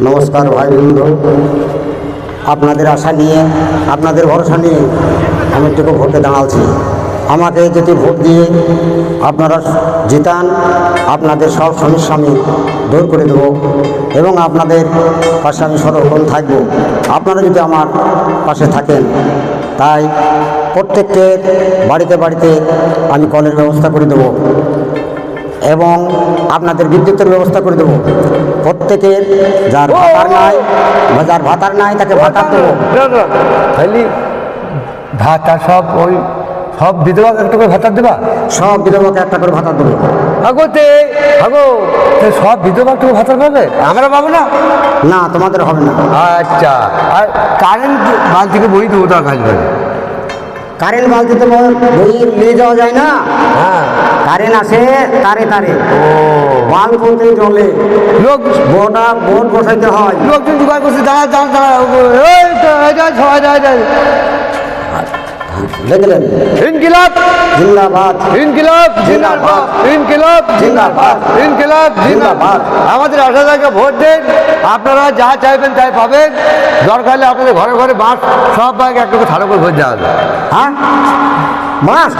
নমস্কার ভাই বন্ধু, আপনাদের আশা নিয়ে আপনাদের ভরসা নিয়ে আমি একটু ভোটে দাঁড়াচ্ছি। আমাকে যদি ভোট দিয়ে আপনারা জিতান, আপনাদের সব সমস্যা আমি দূর করে দেবো এবং আপনাদের পাশে আমি সর্বক্ষণ থাকবো। আপনারা যদি আমার পাশে থাকেন, তাই প্রত্যেকের বাড়িতে বাড়িতে আমি কলের ব্যবস্থা করে দেবো এবং আপনাদের বিদ্যুতের ব্যবস্থা করে দেবো। প্রত্যেকের যার ভাতার নাই তাকে ভাতা দেবো। খালি ভাতা সব বিধবাকে একটা করে ভাতা দেবা? সব বিধবাকে একটা করে ভাতা দেবো। সব বিধবা একটু ভাতা পাবে, আমরা পাবো না? না, তোমাদের হবে না। আচ্ছা, আর কারেন্ট বাল থেকে বই দেবো তার কাজ করে? কারেন্ট বালতিতে বই নিয়ে যাওয়া যায় না। হ্যাঁ, কারেন্ট আসে তারে তারে, বাল বলতে জলে লোক বোর্ড বসাইতে হয়। লোকজন জোগাড় করছে, দেখলেন? ইনকিলাব জিন্দাবাদ, ইনকিলাব জিন্দাবাদ, ইনকিলাব জিন্দাবাদ, ইনকিলাব জিন্দাবাদ। আমাদের আশা থাকে ভোট দেন, আপনারা যা চাইবেন তাই পাবেন। দরকার হলে আপনাদের ঘরে ঘরে বাঁশ সব বাইক একটা করে থালা করে ভোট দেওয়া হবে। হ্যাঁ, বাঁশ?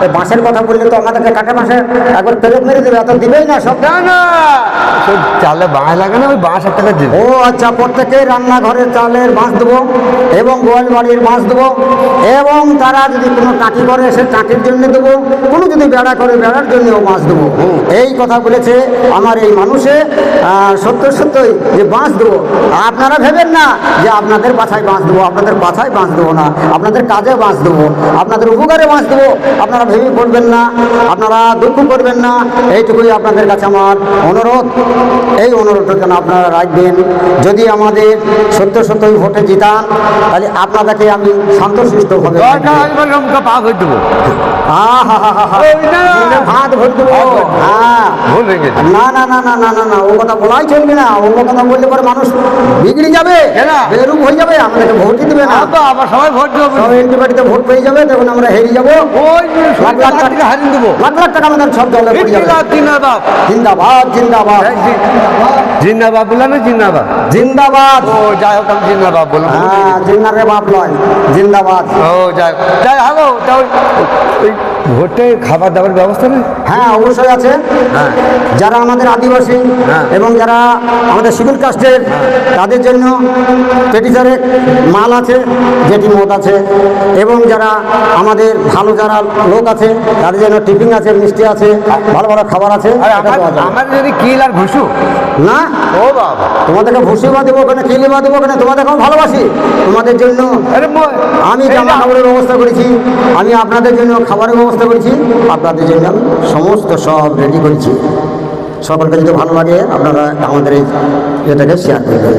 এই বাঁশের কথা বললে তো আমাদেরকে কাঠে বাঁশে একবার পেরেক মেরে দেবে, এত দিবেই না সব। না, চালে বাঁশ লাগে না, ওই বাঁশ একটা করে দেবে। ও আচ্ছা, প্রত্যেকে রান্নাঘরের চালের বাঁশ দেবো এবং গোয়াল বাড়ির বাঁশ দেবো এবং তারা যদি কোনো টাকি করে সে টাকির জন্য দেবো, কোনো যদি বেড়া করে বেড়ার জন্যও বাঁশ দেবো। এই কথা বলেছে আমার এই মানুষে। সত্যই যে বাঁশ দেবো। আপনারা ভেবেন না যে আপনাদের বাছায় বাঁশ দেবো, আপনাদের বাছায় বাঁশ দেবো না, আপনাদের কাজে বাঁশ দেবো, আপনাদের উপকারে বাঁশ দেবো। আপনারা ভেবে পড়বেন না, আপনারা দুঃখ করবেন না, এইটুকুই আপনাদের কাছে আমার অনুরোধ। এই অনুরোধটা যেন আপনারা রাখবেন। যদি আমাদের সত্যই ভোটে জিতান, তাহলে আপনাদেরকে আমি শান্তশিষ্টভাবে পা ভোট দেবো, ভাত ভোট দেবো। হ্যাঁ, না না না না না না না, ও কথা বলাই চলবে না। ও কথা বললে পরে মানুষ বিগড়ে যাবে, বেরূপ হয়ে যাবে, আমাদেরকে ভোটই দেবে না। আবার সবাই ভোট দেবো, সব এন্টিবায়োটিতে ভোট পেয়ে যাবে, তখন আমরা হেরে যাবো। লাখ লাখ টাকা হারিয়ে দেবো, লাখ লাখ টাকা আমাদের সব জলে পড়ে যাবে। জিন্দাবাদ জিন্দাবাদ, জিন্দাবাদ, জিন্দাবাদ বললাম না? জিন্দাবাদ, জিন্দাবাদ। ও যাই হোক, আমি জিন্দাবাদ বললাম। হ্যাঁ, জিন্নারে বাপ নয়, জিন্দাবাদ। ও যাই হোক, ওই ভোটে খাবার দাবার ব্যবস্থা নেই? হ্যাঁ, অবশ্যই আছে। হ্যাঁ, যারা আমাদের আদিবাসী এবং যারা আমাদের শিডিউল কাস্টের, তাদের জন্য পেটিসারের মাল আছে, যেটি মদ আছে, এবং যারা আমাদের ভালো যারা লোক আছে তাদের জন্য টিফিন আছে, মিষ্টি আছে, ভালো ভালো খাবার আছে। আমার যদি কিল আর ঘুষু না, ও বাবা, তোমাদেরকে ভুসি বা দেবো কেন, কিলি বা দেবো কেন, তোমাদেরকে আমি ভালোবাসি। তোমাদের জন্য আমি জামা কাপড়ের ব্যবস্থা করেছি, আমি আপনাদের জন্য খাবারের ব্যবস্থা করেছি, আপনাদের জন্য আমি সমস্ত সব রেডি করেছি। সকলকে যদি ভালো লাগে আপনারা আমাদের এটাকে শেয়ার করবেন।